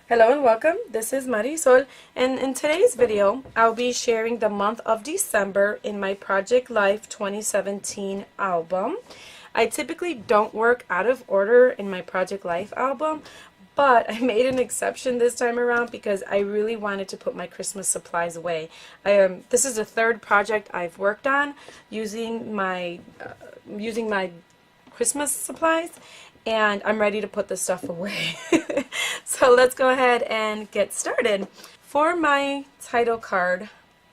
Hello and welcome. This is Marisol, and in today's video I'll be sharing the month of December in my Project Life 2017 album. I typically don't work out of order in my Project Life album, but I made an exception this time around because I really wanted to put my Christmas supplies away. This is the third project I've worked on using my Christmas supplies, and I'm ready to put this stuff away. So let's go ahead and get started. For my title card,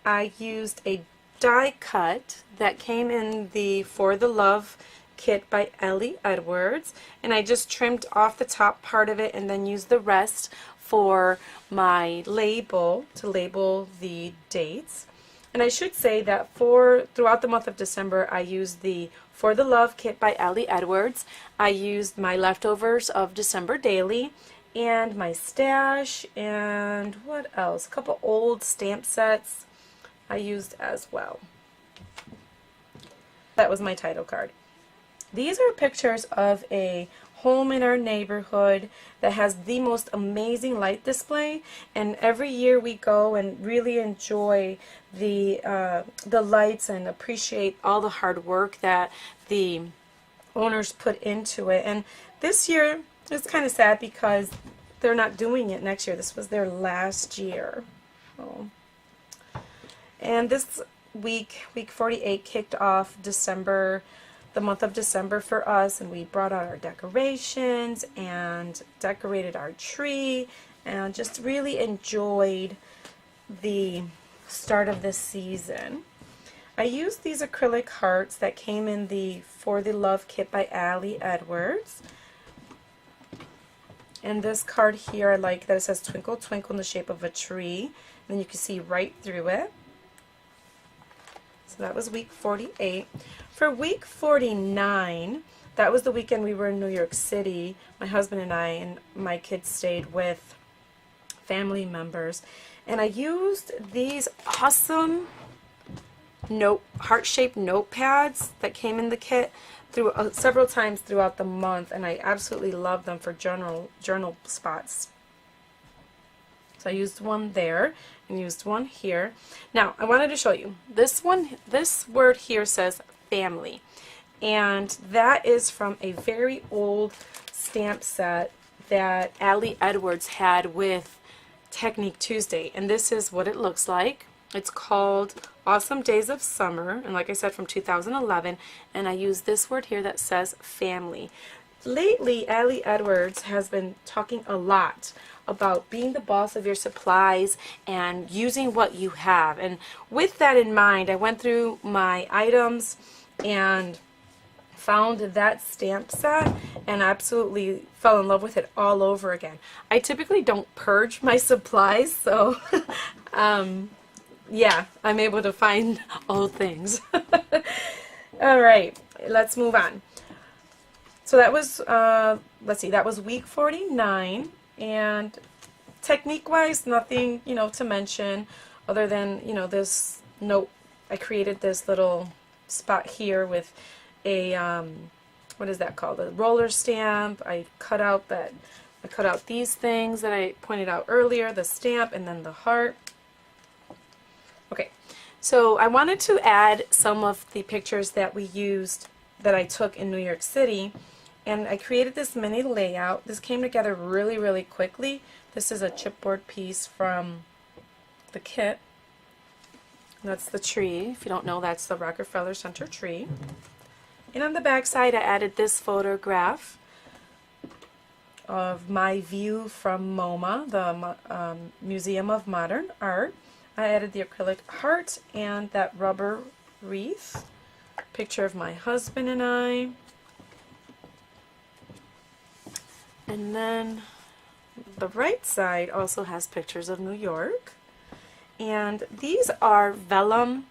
I used a die cut that came in the For the Love kit by Ellie Edwards, and I just trimmed off the top part of it and then used the rest for my label to label the dates. And I should say that throughout the month of December, I used the For the Love kit by Ellie Edwards. I used my leftovers of December Daily and my stash, and what else? A couple old stamp sets I used as well. That was my title card. These are pictures of a home in our neighborhood that has the most amazing light display, and every year we go and really enjoy the lights and appreciate all the hard work that the owners put into it. And this year it's kind of sad because they're not doing it next year. This was their last year. Oh. And this week 48, kicked off the month of December for us, and we brought out our decorations and decorated our tree and just really enjoyed the start of this season. I used these acrylic hearts that came in the For the Love kit by Ellie Edwards. And this card here, I like that it says Twinkle Twinkle in the shape of a tree. And then you can see right through it. So that was week 48. For week 49, that was the weekend we were in New York City. My husband and I and my kids stayed with family members. And I used these awesome heart-shaped notepads that came in the kit several times throughout the month, and I absolutely love them for journal spots. So I used one there and used one here. Now I wanted to show you this word here says family, and that is from a very old stamp set that Ellie Edwards had with Technique Tuesday, and this is what it looks like. It's called Awesome Days of Summer, and like I said, from 2011, and I use this word here that says family. Lately, Ellie Edwards has been talking a lot about being the boss of your supplies and using what you have. And with that in mind, I went through my items and found that stamp set and absolutely fell in love with it all over again. I typically don't purge my supplies, so yeah, I'm able to find old things. All right, let's move on. So that was, let's see, that was week 49, and technique-wise, nothing, to mention other than, this note. I created this little spot here with a, what is that called? A roller stamp. I cut out these things that I pointed out earlier, the stamp and then the heart. Okay, so I wanted to add some of the pictures that I took in New York City, and I created this mini layout. This came together really, really quickly. This is a chipboard piece from the kit. That's the tree. If you don't know, that's the Rockefeller Center tree. And on the back side, I added this photograph of my view from MoMA, the Museum of Modern Art. I added the acrylic heart and that rubber wreath. Picture of my husband and I. And then the right side also has pictures of New York. And these are vellum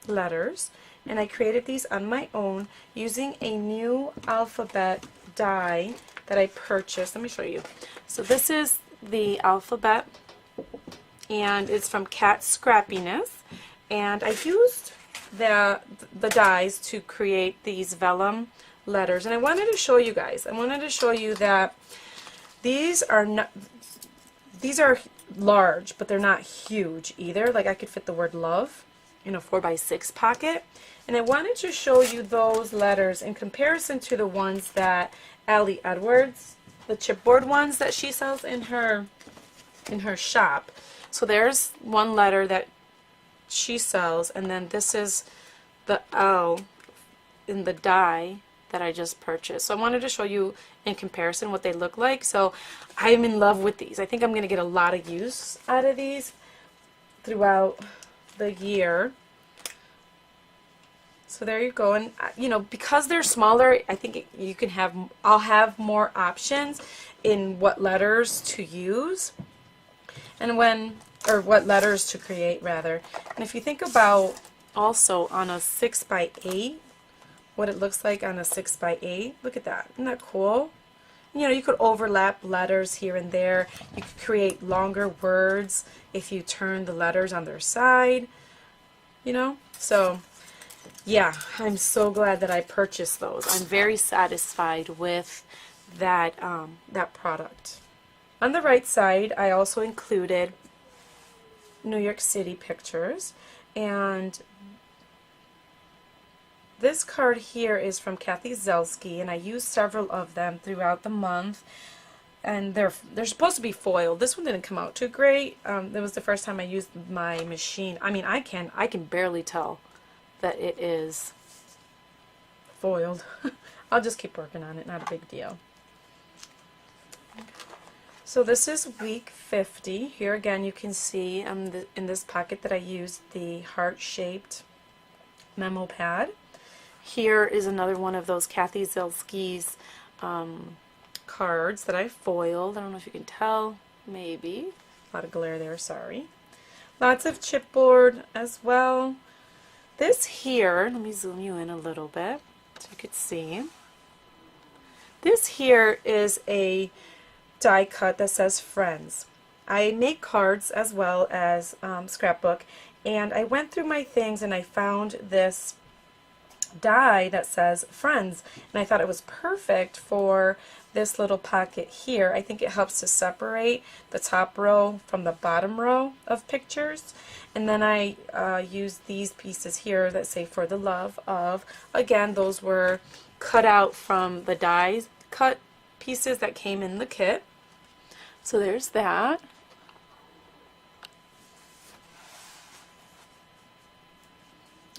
letters. And I created these on my own using a new alphabet die that I purchased. Let me show you. So this is the alphabet, and it's from Cat Scrappiness, and I used the dies to create these vellum letters. And I wanted to show you guys, that these are not, these are large, but they're not huge either. Like I could fit the word love in a 4x6 pocket. And I wanted to show you those letters in comparison to the ones that Allie Edwards, the chipboard ones that she sells in her shop. So there's one letter that she sells, and then this is the L in the die that I just purchased. So I wanted to show you in comparison what they look like. So I'm in love with these. I think I'm going to get a lot of use out of these throughout the year. So there you go. And you know, because they're smaller, I think you can have, I'll have more options in what letters to use and when, or what letters to create rather. And if you think about also on a 6x8, what it looks like on a 6x8, look at that. Isn't that cool? You know, you could overlap letters here and there. You could create longer words if you turn the letters on their side, you know? So yeah, I'm so glad that I purchased those. I'm very satisfied with that, that product. On the right side, I also included New York City pictures, and this card here is from Kathy Zelsky, and I used several of them throughout the month, and they're supposed to be foiled. This one didn't come out too great. That was the first time I used my machine. I mean, I can barely tell that it is foiled. I'll just keep working on it, not a big deal. So this is week 50. Here again you can see in this pocket that I used the heart-shaped memo pad. Here is another one of those Kathy Zelsky's cards that I foiled. I don't know if you can tell, maybe. A lot of glare there, sorry. Lots of chipboard as well. This here, let me zoom you in a little bit so you could see. This here is a die cut that says Friends. I make cards as well as scrapbook, and I went through my things and I found this die that says Friends, and I thought it was perfect for this little pocket here. I think it helps to separate the top row from the bottom row of pictures. And then I used these pieces here that say For the Love of. Again, those were cut out from the die cut pieces that came in the kit. So there's that.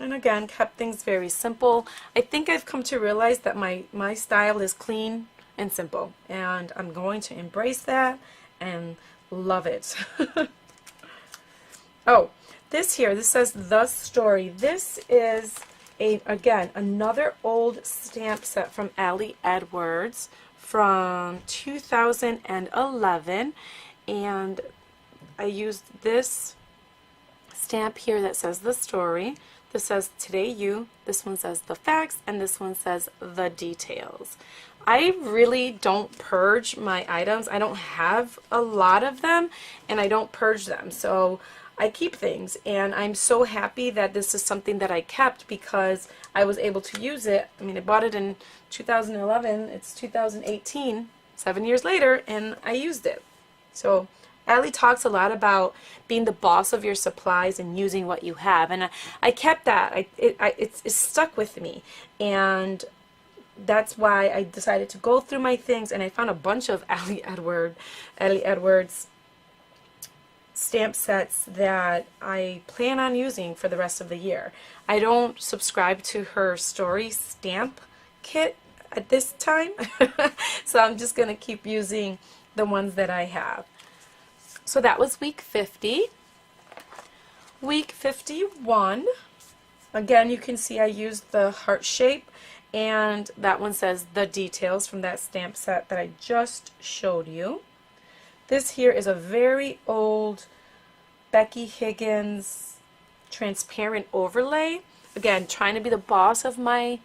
And again, kept things very simple. I think I've come to realize that my style is clean and simple, and I'm going to embrace that and love it. Oh, this here, this says The Story. This is again another old stamp set from Allie Edwards from 2011, and I used this stamp here that says The Story. This says Today You, this one says The Facts, and this one says The Details. I really don't purge my items. I don't have a lot of them, and I don't purge them. So I keep things, and I'm so happy that this is something that I kept because I was able to use it. I mean, I bought it in 2011. It's 2018, 7 years later, and I used it. So Allie talks a lot about being the boss of your supplies and using what you have, and I kept that. It's stuck with me, and that's why I decided to go through my things, and I found a bunch of Allie Edwards stamp sets that I plan on using for the rest of the year. I don't subscribe to her story stamp kit at this time, so I'm just going to keep using the ones that I have. So that was week 50. Week 51, again you can see I used the heart shape, and that one says The Details from that stamp set that I just showed you. This here is a very old Becky Higgins transparent overlay. Again, trying to be the boss of my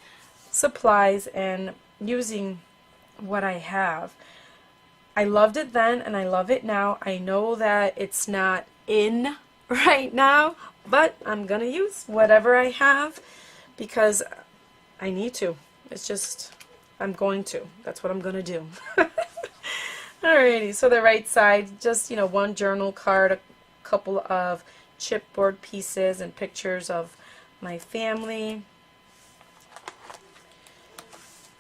supplies and using what I have. I loved it then and I love it now. I know that it's not in right now, but I'm gonna use whatever I have because I need to. It's just, I'm going to. That's what I'm gonna do. Alrighty, so the right side, just, one journal card, a couple of chipboard pieces and pictures of my family.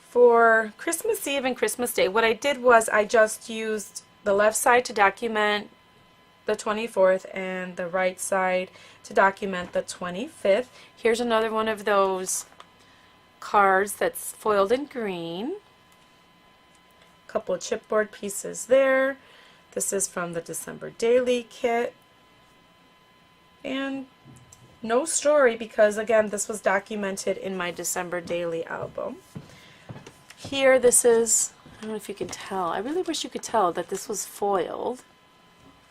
For Christmas Eve and Christmas Day, what I did was I just used the left side to document the 24th and the right side to document the 25th. Here's another one of those cards that's foiled in green. A couple of chipboard pieces there. This is from the December Daily kit. And no story because, again, this was documented in my December Daily album. Here, this is, I don't know if you can tell. I really wish you could tell that this was foiled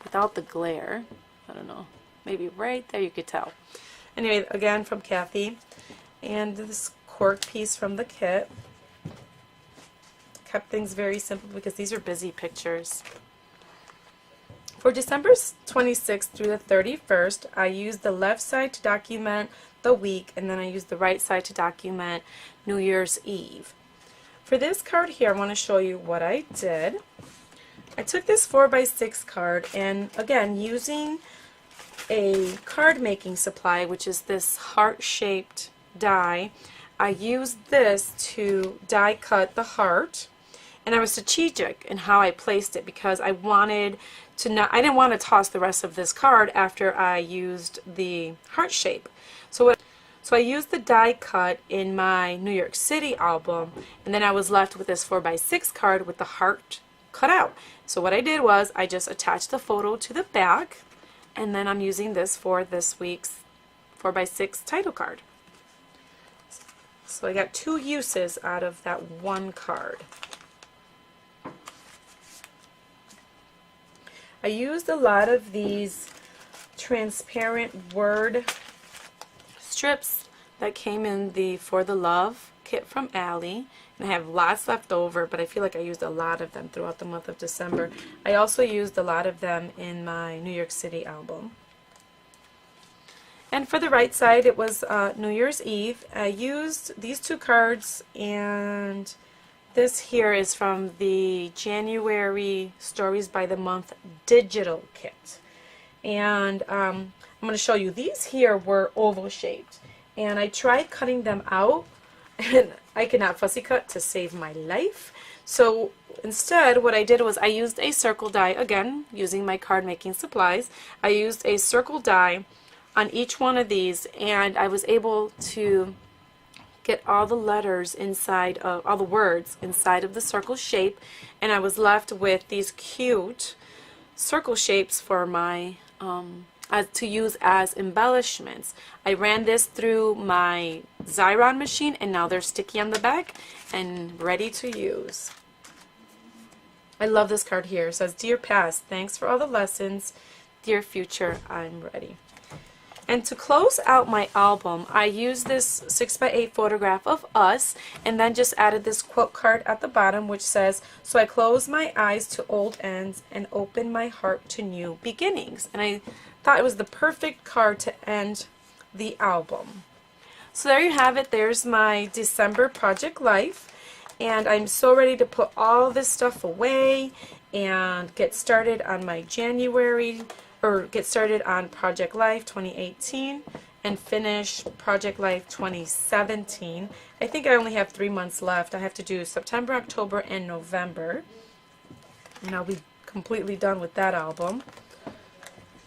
without the glare. I don't know. Maybe right there you could tell. Anyway, again, from Kathy. And this cork piece from the kit. Kept things very simple because these are busy pictures. For December 26th through the 31st, I used the left side to document the week, and then I used the right side to document New Year's Eve. For this card here, I want to show you what I did. I took this 4x6 card, and again, using a card making supply, which is this heart-shaped die, I used this to die cut the heart, and I was strategic in how I placed it because I wanted to I didn't want to toss the rest of this card after I used the heart shape. So I used the die cut in my New York City album, and then I was left with this 4x6 card with the heart cut out. So what I did was I just attached the photo to the back, and then I'm using this for this week's 4x6 title card. So I got 2 uses out of that one card. I used a lot of these transparent word strips that came in the For the Love kit from Allie, and I have lots left over, but I feel like I used a lot of them throughout the month of December. I also used a lot of them in my New York City album. And for the right side, it was New Year's Eve. I used these 2 cards, and this here is from the January Stories by the Month digital kit. And I'm going to show you, these here were oval shaped, and I tried cutting them out, and I could not fussy cut to save my life. So instead, what I did was I used a circle die, again, using my card making supplies. I used a circle die on each one of these, and I was able to get all the letters inside of, all the words inside of the circle shape, and I was left with these cute circle shapes for my to use as embellishments. I ran this through my Xyron machine, and now they're sticky on the back and ready to use. I love this card here. It says, "Dear Past, thanks for all the lessons. Dear Future, I'm ready." And to close out my album, I used this 6x8 photograph of us, and then just added this quote card at the bottom which says, "So I close my eyes to old ends and open my heart to new beginnings." And I thought it was the perfect card to end the album. So there you have it. There's my December project life, and I'm so ready to put all this stuff away and get started on my January, or get started on Project Life 2018 and finish Project Life 2017. I think I only have 3 months left. I have to do September, October, and November, and I'll be completely done with that album.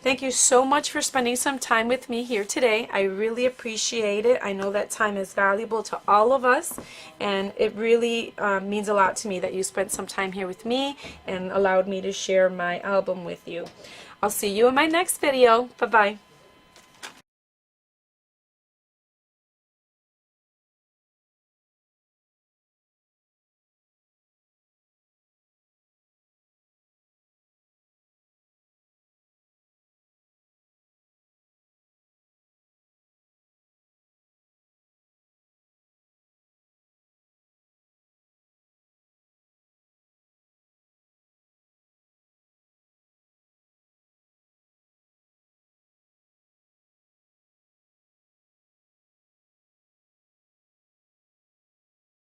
Thank you so much for spending some time with me here today. I really appreciate it. I know that time is valuable to all of us, and it really means a lot to me that you spent some time here with me and allowed me to share my album with you. I'll see you in my next video. Bye-bye.